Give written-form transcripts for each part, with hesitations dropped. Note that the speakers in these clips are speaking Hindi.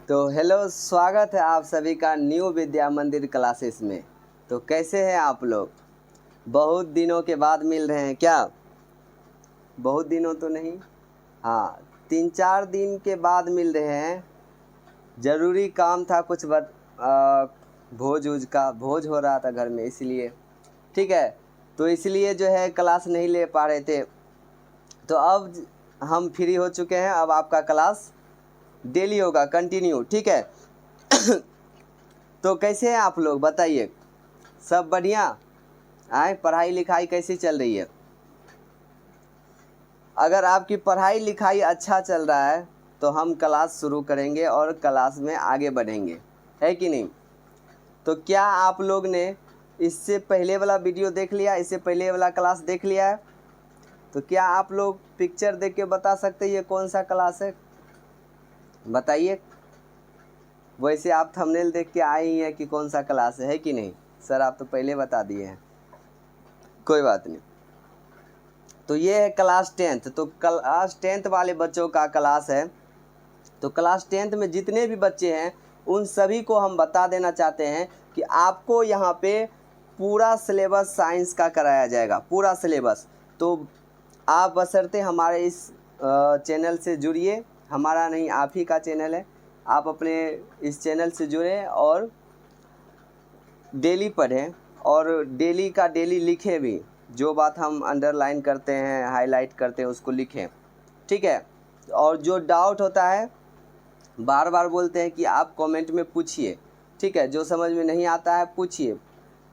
तो हेलो, स्वागत है आप सभी का न्यू विद्या मंदिर क्लासेस में। तो कैसे हैं आप लोग? बहुत दिनों के बाद मिल रहे हैं क्या? बहुत दिनों तो नहीं, हाँ 3-4 दिन के बाद मिल रहे हैं। ज़रूरी काम था कुछ भोज हो रहा था घर में, इसलिए ठीक है। तो इसलिए जो है क्लास नहीं ले पा रहे थे। तो अब हम फ्री हो चुके हैं। अब आपका क्लास डेली होगा, कंटिन्यू, ठीक है। तो कैसे हैं आप लोग बताइए? सब बढ़िया? आए, पढ़ाई लिखाई कैसी चल रही है? अगर आपकी पढ़ाई लिखाई अच्छा चल रहा है तो हम क्लास शुरू करेंगे और क्लास में आगे बढ़ेंगे, है कि नहीं? तो क्या आप लोग ने इससे पहले वाला वीडियो देख लिया, इससे पहले वाला क्लास देख लिया है? तो क्या आप लोग पिक्चर देख के बता सकते हैं ये कौन सा क्लास है? बताइए। वैसे आप थंबनेल देख के आए ही हैं कि कौन सा क्लास है कि नहीं? सर आप तो पहले बता दिए हैं, कोई बात नहीं। तो ये है क्लास 10th। तो क्लास 10th वाले बच्चों का क्लास है। तो क्लास 10th में जितने भी बच्चे हैं उन सभी को हम बता देना चाहते हैं कि आपको यहाँ पे पूरा सिलेबस साइंस का कराया जाएगा, पूरा सिलेबस। तो आप बशर्ते हमारे इस चैनल से जुड़िए। हमारा नहीं, आप ही का चैनल है। आप अपने इस चैनल से जुड़ें और डेली पढ़ें और डेली का डेली लिखें भी। जो बात हम अंडरलाइन करते हैं, हाईलाइट करते हैं, उसको लिखें, ठीक है। और जो डाउट होता है, बार बार बोलते हैं कि आप कमेंट में पूछिए, ठीक है। जो समझ में नहीं आता है पूछिए।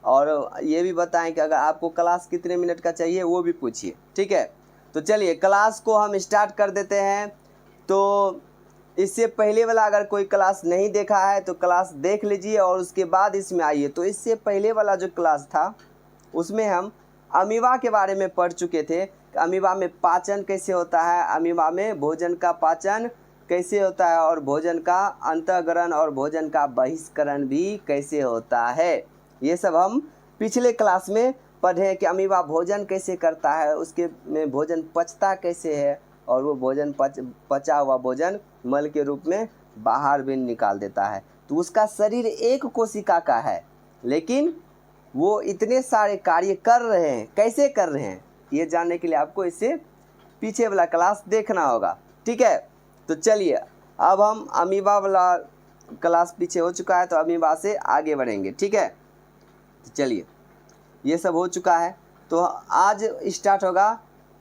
और ये भी बताएं कि अगर आपको क्लास कितने मिनट का चाहिए वो भी पूछिए, ठीक है। तो चलिए क्लास को हम स्टार्ट कर देते हैं। तो इससे पहले वाला अगर कोई क्लास नहीं देखा है तो क्लास देख लीजिए और उसके बाद इसमें आइए। तो इससे पहले वाला जो क्लास था उसमें हम अमीबा के बारे में पढ़ चुके थे। अमीबा में पाचन कैसे होता है, अमीबा में भोजन का पाचन कैसे होता है और भोजन का अंतःग्रहण और भोजन का बहिष्करण भी कैसे होता है। ये सब हम पिछले क्लास में पढ़े कि अमीबा भोजन कैसे करता है, उसके में भोजन पचता कैसे है और वो भोजन पचा हुआ भोजन मल के रूप में बाहर भी निकाल देता है। तो उसका शरीर एक कोशिका का है, लेकिन वो इतने सारे कार्य कर रहे हैं, कैसे कर रहे हैं ये जानने के लिए आपको इससे पीछे वाला क्लास देखना होगा, ठीक है। तो चलिए अब हम अमीबा वाला क्लास पीछे हो चुका है तो अमीबा से आगे बढ़ेंगे, ठीक है। तो चलिए ये सब हो चुका है। तो आज स्टार्ट होगा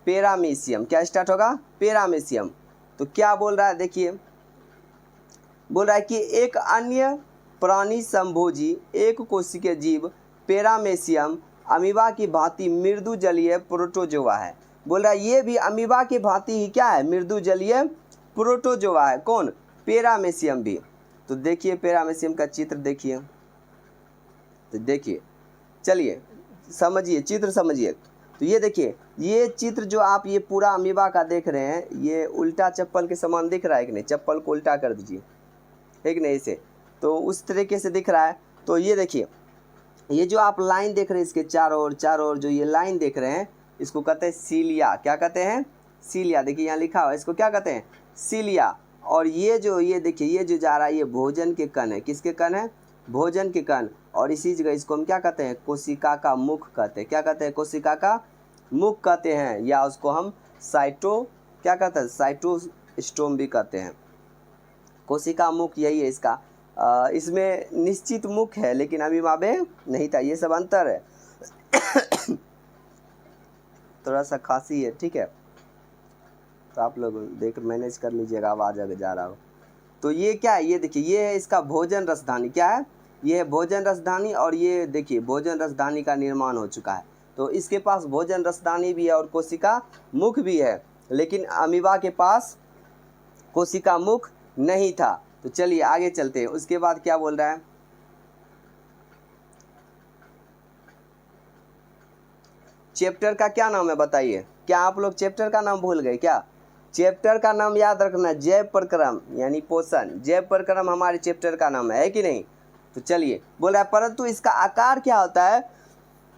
पैरामीशियम। क्या स्टार्ट होगा? पैरामीशियम। तो क्या बोल रहा है देखिए, बोल रहा है कि एक अन्य प्राणी संभोजी एक कोशिकीय जीव पैरामीशियम अमीबा की भांति मृदु जलीय प्रोटोजोआ है। बोल रहा है ये भी अमीबा की भांति ही क्या है? मृदु जलीय प्रोटोजोआ है। कौन? पैरामीशियम भी। तो देखिए पैरामीशियम का चित्र देखिए। तो देखिए, चलिए समझिए, चित्र समझिए। तो ये देखिए, ये चित्र जो आप ये पूरा अमीबा का देख रहे हैं, ये उल्टा चप्पल के समान दिख रहा है कि नहीं? चप्पल को उल्टा कर दीजिए, ठीक नहीं? इसे तो उस तरीके से दिख रहा है। तो ये देखिए, ये जो आप लाइन देख रहे हैं इसके चारों ओर जो ये लाइन देख रहे हैं, इसको कहते हैं सीलिया। क्या कहते हैं? सीलिया। देखिए यहाँ लिखा हुआ, इसको क्या कहते हैं? सीलिया। और ये देखिए, ये जो जा रहा है ये भोजन के कण है। किसके कण है? भोजन के कण। और इसी जगह इसको हम क्या कहते हैं? कोशिका का मुख कहते हैं। क्या कहते हैं? कोशिका का मुख कहते हैं, या उसको हम क्या कहते हैं? साइटोस्टोम भी कहते हैं। कोशिका मुख यही है इसका। इसमें निश्चित मुख है लेकिन अमीबा में नहीं था। ये सब अंतर है। थोड़ा सा खांसी है, ठीक है, तो आप लोग देख मैनेज कर लीजिएगा, आवाज़ अगर जा रहा हो। तो ये क्या है? ये देखिए, ये है इसका भोजन रसधानी। क्या है? ये है भोजन रसधानी। और ये देखिए भोजन रसधानी का निर्माण हो चुका है। तो इसके पास भोजन रसधानी भी है और कोशिका मुख भी है, लेकिन अमीबा के पास कोशिका मुख नहीं था। तो चलिए आगे चलते हैं। उसके बाद क्या बोल रहा है? चैप्टर का क्या नाम है बताइए? क्या आप लोग चैप्टर का नाम भूल गए क्या? चैप्टर का नाम याद रखना, जैव प्रक्रम यानी पोषण। जैव प्रक्रम हमारे चैप्टर का नाम है कि नहीं? तो चलिए, बोल रहा है परंतु इसका आकार क्या होता है?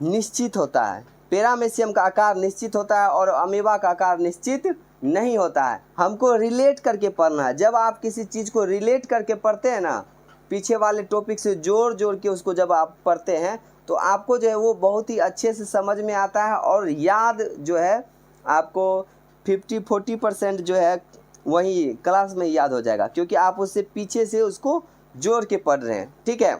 निश्चित होता है। पैरामीशियम का आकार निश्चित होता है और अमीबा का आकार निश्चित नहीं होता है। हमको रिलेट करके पढ़ना है। जब आप किसी चीज़ को रिलेट करके पढ़ते हैं ना, पीछे वाले टॉपिक से जोड़ जोड़ के उसको जब आप पढ़ते हैं तो आपको जो है वो बहुत ही अच्छे से समझ में आता है और याद जो है आपको 50-40% जो है वही क्लास में याद हो जाएगा, क्योंकि आप उससे पीछे से उसको जोड़ के पढ़ रहे हैं। ठीक है,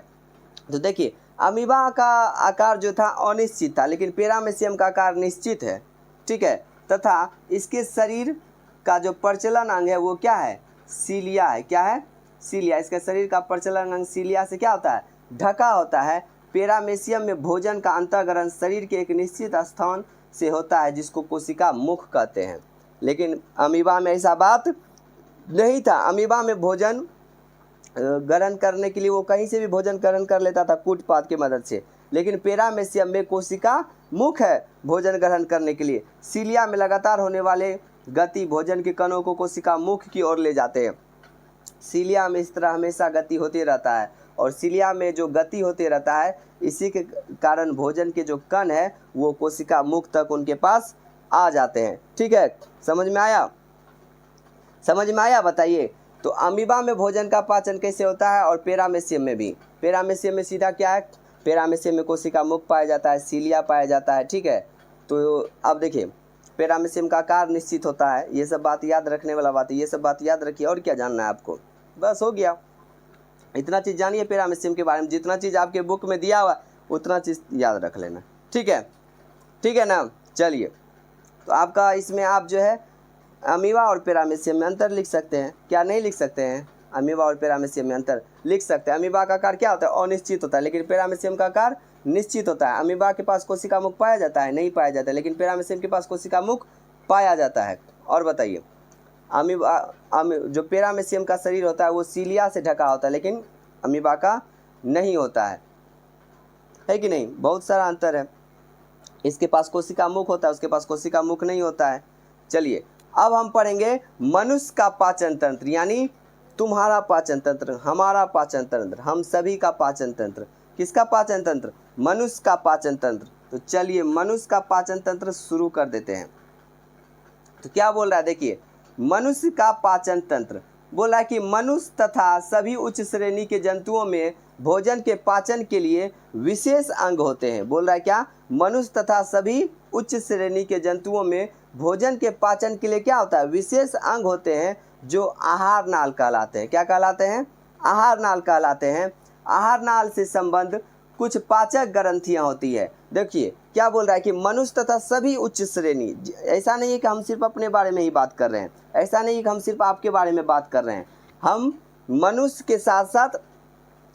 तो देखिए अमीबा का आकार जो था अनिश्चित था, लेकिन पैरामीशियम का आकार निश्चित है। ठीक है, तथा इसके शरीर का जो प्रचलन अंग है वो क्या है? सीलिया है। क्या है? सीलिया। इसके शरीर का प्रचलन अंग सीलिया से क्या होता है? ढका होता है। पैरामीशियम में भोजन का अंतःग्रहण शरीर के एक निश्चित स्थान से होता है जिसको कोशिका मुख कहते हैं। लेकिन अमीबा में ऐसा बात नहीं था। अमीबा में भोजन ग्रहण करने के लिए वो कहीं से भी भोजन ग्रहण कर लेता था कूट पात की मदद से, लेकिन पैरामीशियम में कोशिका मुख है भोजन ग्रहण करने के लिए। सीलिया में लगातार होने वाले गति भोजन के कणों को कोशिका मुख की ओर ले जाते हैं। सीलिया में इस तरह हमेशा गति होते रहता है, और सीलिया में जो गति होते रहता है इसी के कारण भोजन के जो कण है वो कोशिका मुख तक उनके पास आ जाते हैं। ठीक है, समझ में आया? समझ में आया? बताइए। तो अमीबा में भोजन का पाचन कैसे होता है और पैरामीशियम में भी? पैरामीशियम में सीधा क्या है? पैरामीशियम में कोशिका मुख पाया जाता है, सीलिया पाया जाता है। ठीक है, तो अब देखिए पैरामीशियम का आकार निश्चित होता है। ये सब बात याद रखने वाला बात है, ये सब बात याद रखिए। और क्या जानना है आपको? बस हो गया, इतना चीज़ जानिए पैरामीशियम के बारे में। जितना चीज़ आपके बुक में दिया हुआ उतना चीज़ याद रख लेना। ठीक है, ठीक है ना? चलिए, तो आपका इसमें आप जो है अमीबा और पैरामीशियम में अंतर लिख सकते हैं। क्या नहीं लिख सकते हैं? अमीबा और पैरामीशियम में अंतर लिख सकते हैं। अमीबा का आकार क्या होता है? अनिश्चित होता है, लेकिन पैरामीशियम का आकार निश्चित होता है। अमीबा के पास कोशिका मुख पाया जाता है? नहीं पाया जाता है, लेकिन पैरामीशियम के पास कोशिका मुख पाया जाता है। और बताइए, जो पैरामीशियम का शरीर होता है वो सीलिया से ढका होता है, लेकिन अमीबा का नहीं होता है कि नहीं? बहुत सारा अंतर है। इसके पास कोशिका मुख होता है, उसके पास कोशिका मुख नहीं होता है। चलिए, अब हम पढ़ेंगे मनुष्य का पाचन तंत्र, यानी तुम्हारा पाचन तंत्र, हमारा पाचन तंत्र, हम सभी का पाचन तंत्र। किसका पाचन तंत्र? मनुष्य का पाचन तंत्र। तो चलिए मनुष्य का पाचन तंत्र शुरू कर देते हैं। तो क्या बोल रहा है? देखिए, मनुष्य का पाचन तंत्र बोल रहा है कि मनुष्य तथा सभी उच्च श्रेणी के जंतुओं में भोजन के पाचन के लिए विशेष अंग होते हैं। बोल रहा है क्या? मनुष्य तथा सभी उच्च श्रेणी के जंतुओं में भोजन के पाचन के लिए क्या होता है? विशेष अंग होते हैं जो आहार नाल कहलाते हैं। क्या कहलाते हैं? आहार नाल कहलाते हैं। आहार नाल से संबंध कुछ पाचक ग्रंथियां होती है। देखिए क्या बोल रहा है कि मनुष्य तथा सभी उच्च श्रेणी, ऐसा नहीं है कि हम सिर्फ अपने बारे में ही बात कर रहे हैं, ऐसा नहीं है कि हम सिर्फ आपके बारे में बात कर रहे हैं। हम मनुष्य के साथ साथ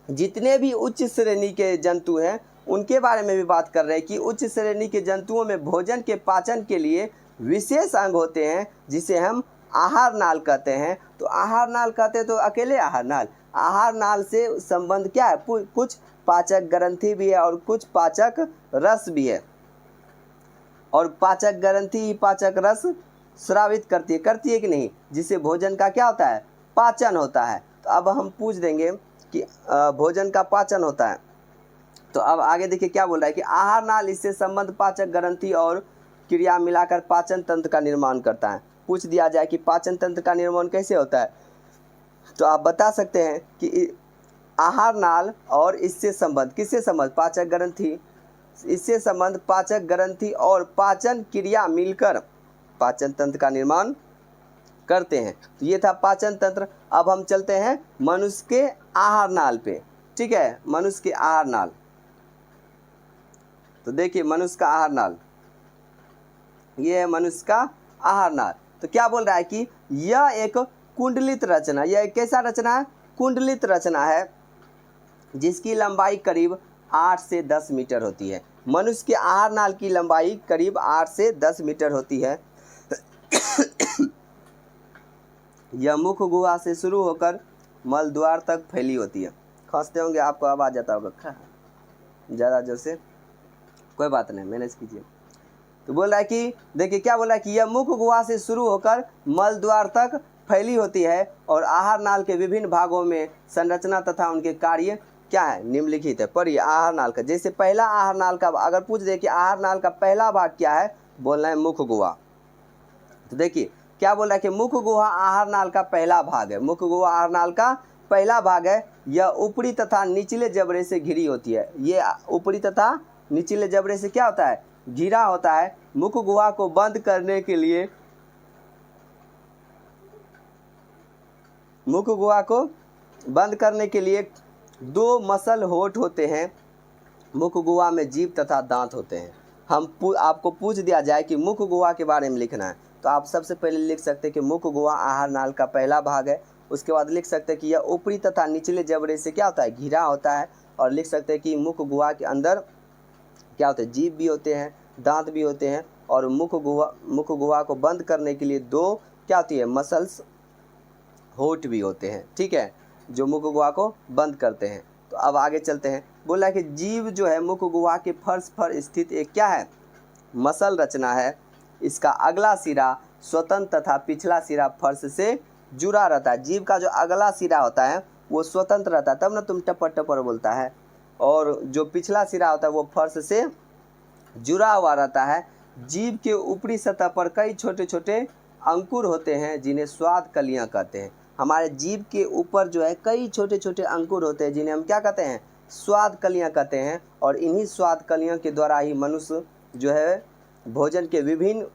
जितने भी उच्च श्रेणी के जंतु हैं उनके बारे में भी बात कर रहे हैं कि उच्च श्रेणी के जंतुओं में भोजन के पाचन के लिए विशेष अंग होते हैं जिसे हम आहार नाल कहते हैं। तो आहार नाल कहते हैं तो अकेले आहार नाल, आहार नाल से संबंध क्या है? कुछ पाचक ग्रंथि भी है और कुछ पाचक रस भी है, और पाचक ग्रंथि ही पाचक रस स्रावित करती है कि नहीं, जिससे भोजन का क्या होता है? पाचन होता है। तो अब हम पूछ देंगे कि भोजन का पाचन होता है। तो अब आगे देखिए क्या बोल रहा है कि आहार नाल इससे संबंध पाचक ग्रंथि और क्रिया मिलाकर पाचन तंत्र का निर्माण करता है। पूछ दिया जाए कि पाचन तंत्र का निर्माण कैसे होता है, तो आप बता सकते हैं कि आहार नाल और इससे संबंध, किससे संबंध? पाचक ग्रंथि, इससे संबंध पाचक ग्रंथि और पाचन क्रिया मिलकर पाचन तंत्र का निर्माण करते हैं। तो ये था पाचन तंत्र। अब हम चलते हैं मनुष्य के आहार नाल पे। ठीक है, मनुष्य के आहार नाल। तो देखिए मनुष्य का आहार नाल, ये है मनुष्य का आहार नाल। तो क्या बोल रहा है कि यह एक कुंडलित रचना, यह एक कैसा रचना है? कुंडलित रचना है जिसकी लंबाई करीब 8 से 10 मीटर होती है। मनुष्य के आहार नाल की लंबाई करीब 8 से 10 मीटर होती है। यह मुख गुहा से शुरू होकर मल द्वार तक फैली होती है। खांसते होंगे, आपको आवाज़ आता होगा ज़्यादा जोर से, कोई बात नहीं, मैनेज कीजिए। तो बोल रहा है कि देखिए क्या बोल रहा है कि यह मुख गुहा से शुरू होकर मल द्वार तक फैली होती है और आहार नाल के विभिन्न भागों में संरचना तथा उनके कार्य क्या है? निम्नलिखित है। पढ़िए आहार नाल का। जैसे पहला आहार नाल का, अगर पूछ दे कि आहार नाल का पहला भाग क्या है, बोलना है मुख गुहा। तो देखिए क्या बोल रहा है कि मुख्य गुहा आहार नाल का पहला भाग है। मुख्य गुहा आहार नाल का पहला भाग है। यह ऊपरी तथा निचले जबड़े से घिरी होती है। ये ऊपरी तथा निचले जबड़े से क्या होता है, घिरा होता है। मुख्य गुहा को बंद करने के लिए, मुख्य गुहा को बंद करने के लिए दो मसल होठ होते हैं। मुख्य गुहा में जीभ तथा दांत होते हैं। आपको पूछ दिया जाए कि मुख्य गुहा के बारे में लिखना है, तो आप सबसे पहले लिख सकते हैं कि मुख्य गुहा आहार नाल का पहला भाग है। उसके बाद लिख सकते हैं कि यह ऊपरी तथा निचले जबड़े से क्या होता है, घिरा होता है। और लिख सकते हैं कि मुख्य गुहा के अंदर क्या होते हैं, जीभ भी होते हैं, दांत भी होते हैं। और मुख्य गुहा को बंद करने के लिए दो क्या होती है, मसल्स, होठ भी होते हैं। ठीक है, जो मुख्य गुहा को बंद करते हैं। तो अब आगे चलते हैं। बोला है कि जीभ जो है मुख्य गुहा के फर्श पर स्थित एक क्या है, मसल रचना है। इसका अगला सिरा स्वतंत्र तथा पिछला सिरा फर्श से जुड़ा रहता है। जीभ का जो अगला सिरा होता है वो स्वतंत्र रहता है, तब ना तुम टपर टपर बोलता है। और जो पिछला सिरा होता है वो फर्श से जुड़ा हुआ रहता है। जीभ के ऊपरी सतह पर कई छोटे छोटे अंकुर होते हैं जिन्हें स्वाद कलियां कहते हैं। हमारे जीभ के ऊपर जो है कई छोटे छोटे अंकुर होते हैं जिन्हें हम क्या कहते हैं, स्वाद कलियां कहते हैं। और इन्हीं स्वाद कलियों के द्वारा ही मनुष्य जो है भोजन के विभिन्न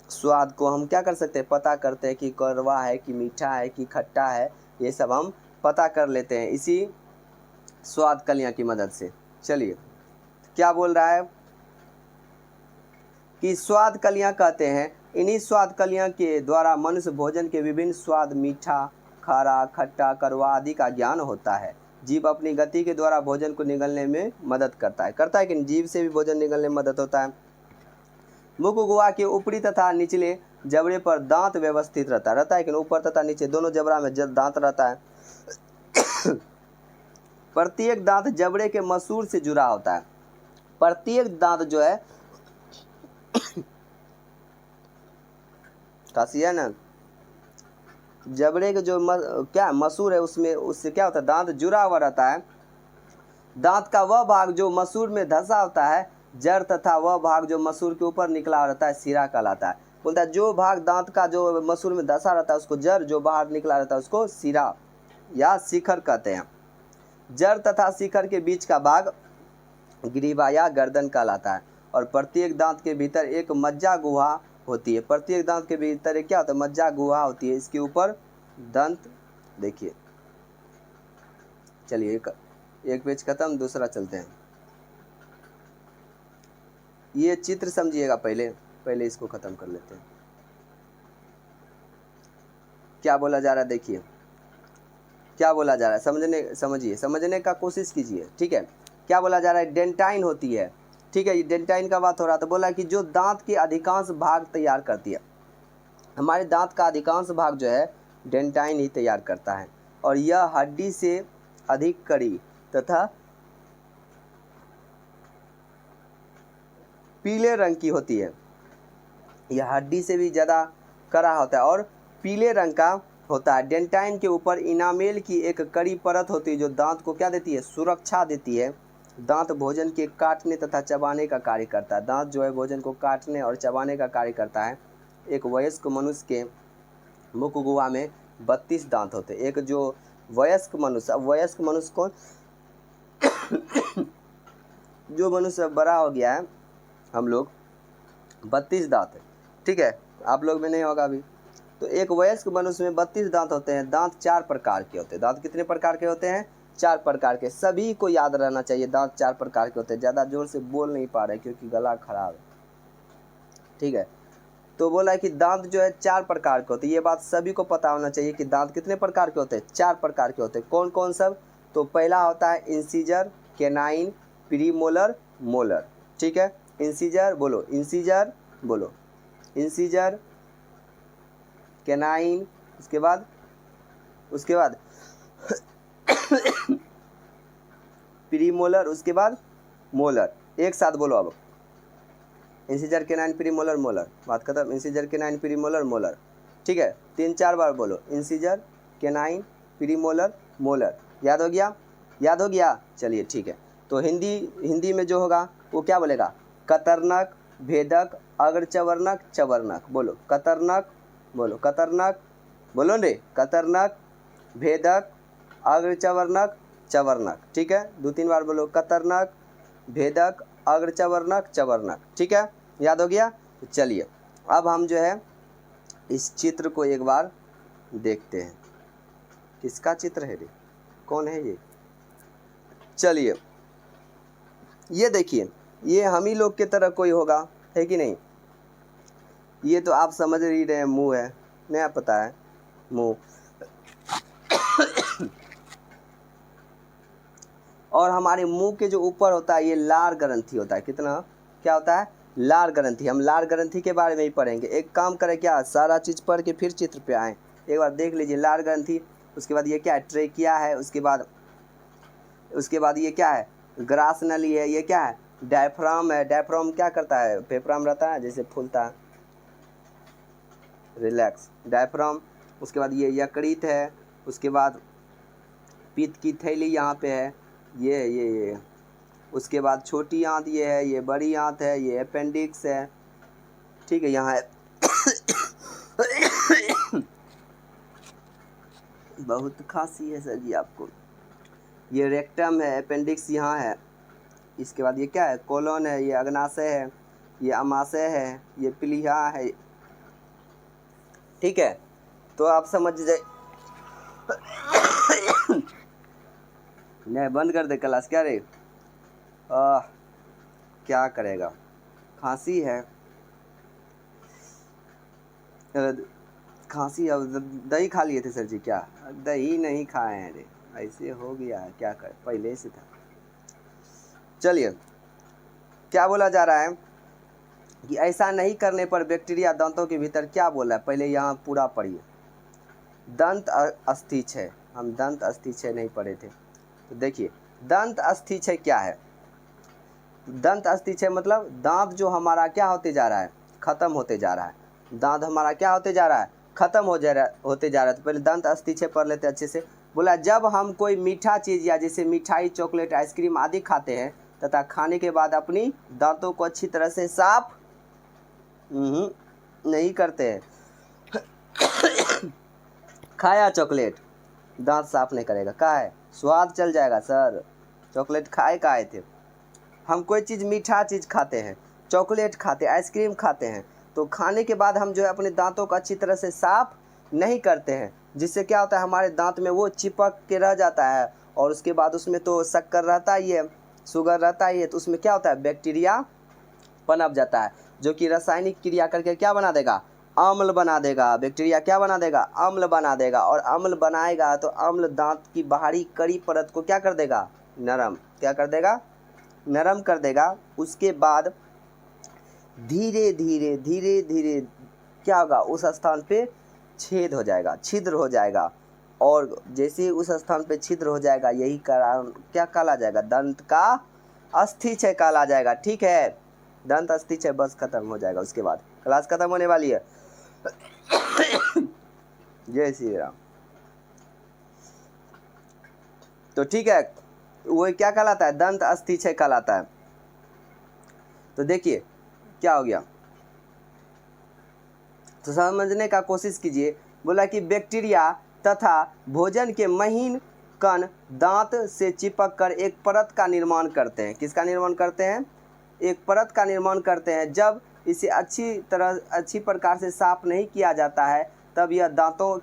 स्वाद को हम क्या कर सकते हैं, पता करते हैं कि कड़वा है कि मीठा है कि खट्टा है। ये सब हम पता कर लेते हैं इसी स्वाद कलियां की मदद से। चलिए, क्या बोल रहा है कि स्वाद कलियां कहते हैं। इन्हीं स्वाद कलियां के द्वारा मनुष्य भोजन के विभिन्न स्वाद, मीठा, खारा, खट्टा, कड़वा आदि का ज्ञान होता है। जीभ अपनी गति के द्वारा भोजन को निगलने में मदद करता है कि जीभ से भी भोजन निगलने में मदद होता है। मुख्य गुहा के ऊपरी तथा निचले जबड़े पर दांत व्यवस्थित रहता है कि ऊपर तथा नीचे दोनों जबड़ा में दांत रहता है। प्रत्येक दांत जबड़े के मसूर से जुड़ा होता है। प्रत्येक दांत जो है खांसी है ना, जबड़े के जो क्या मसूर है उसमें, उससे क्या होता है, दांत जुड़ा हुआ रहता है। दांत का वह भाग जो मसूर में धंसा होता है जड़ तथा वह भाग जो मसूर के ऊपर निकला रहता है सिरा कहलाता है। बोलता है जो भाग दांत का जो मसूर में धंसा रहता है उसको जड़, जो बाहर निकला रहता है उसको सिरा या शिखर कहते हैं। जड़ तथा शिखर के बीच का भाग ग्रीवा या गर्दन कहलाता है। और प्रत्येक दांत के भीतर एक मज्जा गुहा होती है। प्रत्येक दांत के भीतर एक क्या होता है, मज्जा गुहा होती है। इसके ऊपर दंत, देखिए, चलिए एक पेज खत्म, दूसरा चलते हैं। ये चित्र समझिएगा, पहले इसको खत्म कर लेते हैं। क्या बोला जा रहा है, देखिए क्या बोला जा रहा है, समझने का कोशिश कीजिए। ठीक है, क्या बोला जा रहा है, डेंटाइन होती है। ठीक है, ये डेंटाइन का बात हो रहा था। बोला कि जो दांत के अधिकांश भाग तैयार करती है। हमारे दांत का अधिकांश भाग जो है डेंटाइन ही तैयार करता है। और यह हड्डी से अधिक कड़ी तथा पीले रंग की होती है। यह हड्डी से भी ज़्यादा कड़ा होता है और पीले रंग का होता है। डेंटाइन के ऊपर इनामेल की एक कड़ी परत होती है जो दांत को क्या देती है, सुरक्षा देती है। दांत भोजन के काटने तथा चबाने का कार्य करता है। दांत जो है भोजन को काटने और चबाने का कार्य करता है। एक वयस्क मनुष्य के मुख्य गुहा में 32 दांत होते हैं। एक जो वयस्क मनुष्य कौन जो मनुष्य बड़ा हो गया है, हम लोग 32 दांत है। ठीक है, आप लोग में नहीं होगा अभी। तो एक वयस्क मनुष्य में 32 दांत होते हैं। दांत 4 प्रकार के होते हैं। दांत कितने प्रकार के होते हैं, 4 प्रकार के। सभी को याद रहना चाहिए, दांत 4 प्रकार के होते हैं। ज़्यादा जोर से बोल नहीं पा रहे क्योंकि गला खराब है। ठीक है, तो बोला है कि दांत जो है 4 प्रकार के होते हैं। ये बात सभी को पता होना चाहिए कि दांत कितने प्रकार के होते हैं, 4 प्रकार के होते हैं। कौन कौन सब, तो पहला होता है इंसीजर, केनाइन, प्रीमोलर, मोलर। ठीक है, इंसीजर बोलो, इंसीजर बोलो, इंसीजर, केनाइन, उसके बाद प्रीमोलर, उसके बाद मोलर। एक साथ बोलो अब, इंसीजर, केनाइन, प्रीमोलर, मोलर। बात खत्म। Incisor, canine, premolar, molar. ठीक है, 3-4 बार बोलो, इंसीजर, केनाइन, प्रीमोलर, मोलर। याद हो गया? चलिए ठीक है। तो हिंदी में जो होगा वो क्या बोलेगा, कतरनक, भेदक, अग्रचवर्णक, चवर्णक। बोलो, कतरनक, बोलो कतरनक, बोलो रे कतरनक, भेदक, अग्रचवर्णक, चवर्णक। ठीक है, 2-3 बार बोलो कतरनक, भेदक, अग्रचवर्णक, चवर्णक। ठीक है, याद हो गया। तो चलिए अब हम जो है इस चित्र को एक बार देखते हैं। किसका चित्र है रे, कौन है ये? चलिए ये देखिए, ये हम ही लोग के तरह कोई होगा, है कि नहीं? ये तो आप समझ ही रहे हैं, मुंह है, नया पता है मुंह। और हमारे मुंह के जो ऊपर होता है ये लार ग्रंथि होता है। कितना क्या होता है? लार ग्रंथि। हम लार ग्रंथि के बारे में ही पढ़ेंगे। एक काम करें क्या, सारा चीज़ पढ़ के फिर चित्र पे आए, एक बार देख लीजिए। लार ग्रंथि, उसके बाद ये क्या है? ट्रेकिया है। उसके बाद ये क्या है? ग्रास नली है। ये क्या है? डायफ्राम है। डायफ्राम क्या करता है? फेफड़ाम रहता है, जैसे फूलता है, रिलैक्स डायफ्राम। उसके बाद ये यकृत है। उसके बाद पित्त की थैली यहाँ पे है, ये। उसके बाद छोटी आंत ये है, ये बड़ी आंत है, ये अपेंडिक्स है। ठीक है, यहाँ है बहुत खांसी है सर जी आपको। ये रेक्टम है, अपेंडिक्स यहाँ है। इसके बाद ये क्या है? कोलन है, ये अग्नाशय है, ये अमाशय है, ये प्लीहा है। ठीक है, तो आप समझ जाए। नहीं, बंद कर दे क्लास क्या रे? क्या करेगा, खांसी है, खांसी। अब दही खा लिए थे सर जी क्या? दही नहीं खाए हैं रे, ऐसे हो गया है, क्या करे, पहले से था। चलिए क्या बोला जा रहा है कि ऐसा नहीं करने पर बैक्टीरिया दांतों के भीतर, क्या बोला है पहले यहाँ पूरा पढ़िए। दंत अस्थिक्षय, हम दंत अस्थिक्षय नहीं पढ़े थे, तो देखिए दंत अस्थिक्षय क्या है। दंत अस्थिक्षय मतलब दांत जो हमारा क्या होते जा रहा है? खत्म होते जा रहा है। दांत हमारा क्या होते जा रहा है? खत्म होते जा रहा है। तो पहले दंत अस्थिक्षय पढ़ लेते अच्छे से। बोला जब हम कोई मीठा चीज़ या जैसे मिठाई, चॉकलेट, आइसक्रीम आदि खाते हैं तथा खाने के बाद अपनी दांतों को अच्छी तरह से साफ नहीं करते हैं। खाया चॉकलेट, दांत साफ नहीं करेगा, का है स्वाद चल जाएगा सर। चॉकलेट खाए थे हम, कोई चीज़ मीठा चीज़ खाते हैं, चॉकलेट खाते हैं, आइसक्रीम खाते हैं, तो खाने के बाद हम जो है अपने दांतों को अच्छी तरह से साफ नहीं करते हैं, जिससे क्या होता है हमारे दांत में वो चिपक के रह जाता है। और उसके बाद उसमें तो शक्कर रहता ही है, शुगर रहता ही है, तो उसमें क्या होता है? बैक्टीरिया पनप जाता है, जो कि रासायनिक क्रिया करके क्या बना देगा? अम्ल बना देगा। बैक्टीरिया क्या बना देगा? अम्ल बना देगा। और अम्ल बनाएगा तो अम्ल दांत की बाहरी कड़ी परत को क्या कर देगा? नरम। क्या कर देगा? नरम कर देगा। उसके बाद धीरे धीरे क्या होगा? उस स्थान पे छेद हो जाएगा, छिद्र हो जाएगा। और जैसे उस स्थान पे छिद्र हो जाएगा, यही कारण क्या कहला जाएगा? दंत का अस्थिक्षय कहला जाएगा। ठीक है, दंत अस्थिक्षय बस खत्म हो जाएगा। उसके बाद क्लास खत्म होने वाली है। जय श्री राम। तो ठीक है, वो क्या कहलाता है? दंत अस्थिक्षय कहलाता है। तो देखिए क्या हो गया, तो समझने का कोशिश कीजिए। बोला कि बैक्टीरिया तथा भोजन के महीन कण दांत से चिपक कर एक परत का निर्माण करते हैं। किसका निर्माण करते हैं? एक परत का निर्माण करते हैं। जब इसे अच्छी प्रकार से साफ नहीं किया जाता है, तब यह दांतों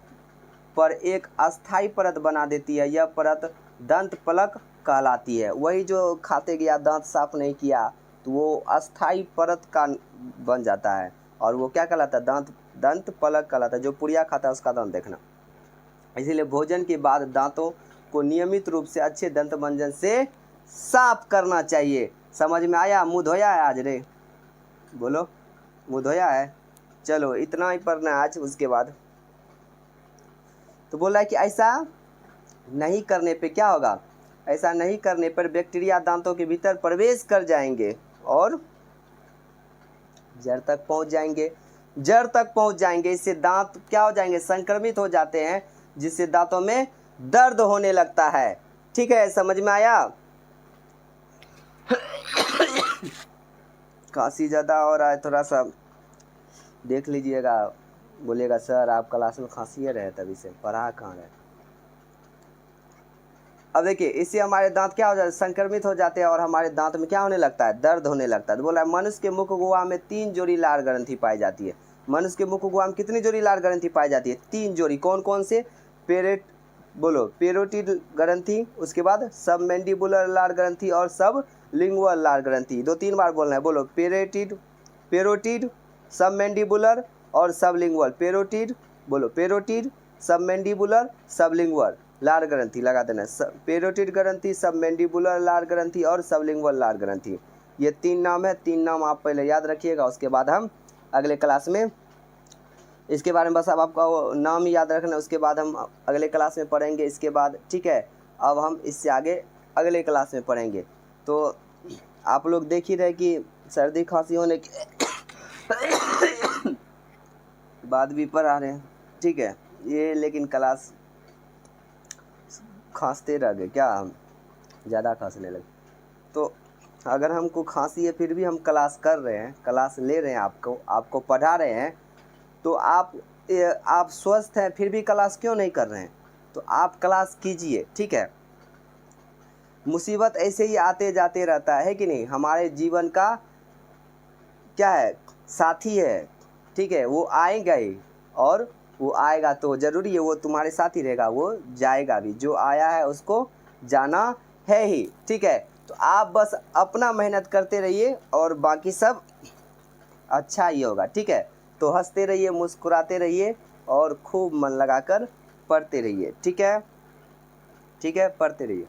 पर एक अस्थायी परत बना देती है। यह परत दंत पलक कहलाती है। वही जो खाते गया, दांत साफ नहीं किया, तो वो अस्थायी परत का बन जाता है, और वो क्या कहलाता है? दंत पलक कहलाता है। जो पुड़िया खाता है उसका दांत देखना। इसीलिए भोजन के बाद दांतों को नियमित रूप से अच्छे दंत मंजन से साफ करना चाहिए। समझ में आया? मुँह धोया है आज रे? बोलो, मुँह धोया है? चलो इतना ही पढ़ना है आज। उसके बाद तो बोल रहा है कि ऐसा नहीं करने पे क्या होगा? ऐसा नहीं करने पर बैक्टीरिया दांतों के भीतर प्रवेश कर जाएंगे और जड़ तक पहुंच जाएंगे। इससे दांत क्या हो जाएंगे? संक्रमित हो जाते हैं, जिससे दांतों में दर्द होने लगता है। ठीक है, समझ में आया? खांसी ज़्यादा हो रहा है, थोड़ा सा देख लीजिएगा, बोलिएगा सर आप क्लास में खांसिए रहे तभी से, पढ़ा कहाँ रहे। अब देखिए इससे हमारे दांत क्या हो जाते हैं, संक्रमित हो जाते हैं और हमारे दांत में क्या होने लगता है, दर्द होने लगता है। तो बोला मनुष्य के मुख गुहा में 3 जोड़ी लार ग्रंथि पाई जाती है। मनुष्य के मुख गुहा में कितनी जोड़ी लार ग्रंथि पाई जाती है, 3 जोड़ी। कौन कौन से, पेरोटिड ग्रंथि, उसके बाद सब मैंडिबुलर लार ग्रंथि और सब लिंगुअल लार ग्रंथि। 2-3 बार बोलना है, बोलो पेरोटिड, सब मैंडिबुलर और सब लिंगुअल। पेरोटिड, बोलो पेरोटिड, सब मैंडिबुलर, सब लिंगुअल लार ग्रंथि लगा देना। पेरोटिड ग्रंथि, सब मैंडिबुलर लार ग्रंथि और सब लिंगुअल लार ग्रंथि, ये 3 नाम है। 3 नाम आप पहले याद रखिएगा, उसके बाद हम अगले क्लास में इसके बारे में बस अब आपका नाम ही याद रखना, उसके बाद हम अगले क्लास में पढ़ेंगे इसके बाद, ठीक है। अब हम इससे आगे अगले क्लास में पढ़ेंगे। तो आप लोग देख ही रहे कि सर्दी खांसी होने के बाद भी पढ़ा रहे हैं, ठीक है। ये लेकिन क्लास खांसते रह गए क्या, हम ज़्यादा खांसने लगे। तो अगर हमको खांसी है फिर भी हम क्लास कर रहे हैं, क्लास ले रहे हैं, आपको पढ़ा रहे हैं, तो आप स्वस्थ हैं फिर भी क्लास क्यों नहीं कर रहे हैं। तो आप क्लास कीजिए, ठीक है। मुसीबत ऐसे ही आते जाते रहता है कि नहीं, हमारे जीवन का क्या है, साथी है, ठीक है। वो आएगा ही, और वो आएगा तो ज़रूरी है वो तुम्हारे साथ ही रहेगा, वो जाएगा भी। जो आया है उसको जाना है ही, ठीक है। तो आप बस अपना मेहनत करते रहिए और बाकी सब अच्छा ही होगा, ठीक है। तो हंसते रहिए, मुस्कुराते रहिए और खूब मन लगाकर पढ़ते रहिए, ठीक है, ठीक है, पढ़ते रहिए।